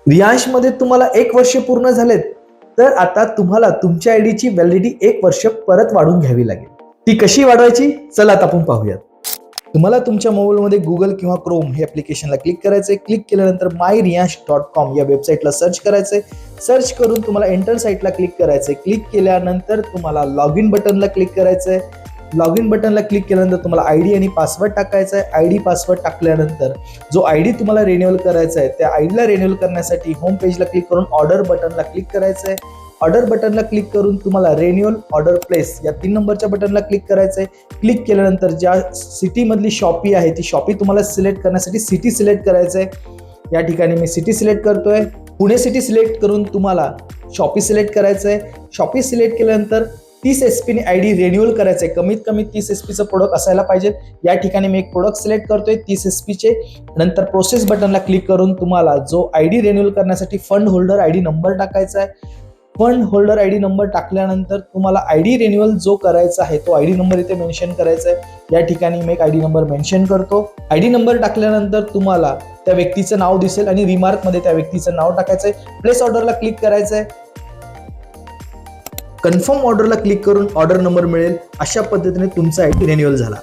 रियांशमध्ये तुम्हाला 1 वर्ष पूर्ण झालेत, तर आता तुम्हाला तुमच्या आयडीची व्हॅलिडिटी 1 वर्ष परत वाढवून घ्यावी लागेल. ती कशी वाढवायची चला आता आपण पाहूयात. तुम्हाला तुमच्या मोबाईलमध्ये गुगल किंवा क्रोम हे ऍप्लिकेशनला क्लिक करायचंय. क्लिक केल्यानंतर myriyansh.com या वेबसाईटला सर्च करायचंय. सर्च करून तुम्हाला एंटर साईटला क्लिक करायचंय. क्लिक केल्यानंतर तुम्हाला लॉग इन बटनला क्लिक करायचंय. लॉग इन बटनला क्लिक केल्यानंतर तुम्हाला आयडी आणि पासवर्ड टाकायचा आहे. आयडी पासवर्ड टाकल्यानंतर जो आयडी तुम्हाला रिन्युअल करायचा आहे त्या आयडीला रिन्युअल करण्यासाठी होम पेजला क्लिक करून ऑर्डर बटनला क्लिक करायचं आहे. ऑर्डर बटनला क्लिक करून तुम्हाला रिन्युअल ऑर्डर प्लेस या 3 नंबरच्या बटनला क्लिक करायचं आहे. क्लिक केल्यानंतर ज्या सिटीमधली शॉपी आहे ती शॉपी तुम्हाला सिलेक्ट करण्यासाठी सिटी सिलेक्ट करायचं आहे. या ठिकाणी मी सिटी सिलेक्ट करतोय. पुणे सिटी सिलेक्ट करून तुम्हाला शॉपी सिलेक्ट करायचं आहे. शॉपी सिलेक्ट केल्यानंतर 30 SP ने आयडी रिन्युअल करायचं आहे. कमीत कमी 30 SPचं प्रोडक्ट असायला पाहिजे. या ठिकाणी मी एक प्रोडक्ट सिलेक्ट करतोय 30 SPचे. नंतर प्रोसेस बटनला क्लिक करून तुम्हाला जो आयडी रिन्युअल करण्यासाठी फंड होल्डर आयडी नंबर टाकायचा आहे. फंड होल्डर आयडी नंबर टाकल्यानंतर तुम्हाला आयडी रिन्युअल जो करायचा आहे तो आयडी नंबर इथे मेन्शन करायचा आहे. या ठिकाणी मी एक आयडी नंबर मेन्शन करतो. आयडी नंबर टाकल्यानंतर तुम्हाला त्या व्यक्तीचं नाव दिसेल आणि रिमार्कमध्ये त्या व्यक्तीचं नाव टाकायचं आहे. प्लेस ऑर्डरला क्लिक करायचं आहे. कन्फर्म ऑर्डरला क्लिक करून ऑर्डर नंबर मिळेल. अशा पद्धतीने तुमचा आयडी रिन्युअल झाला.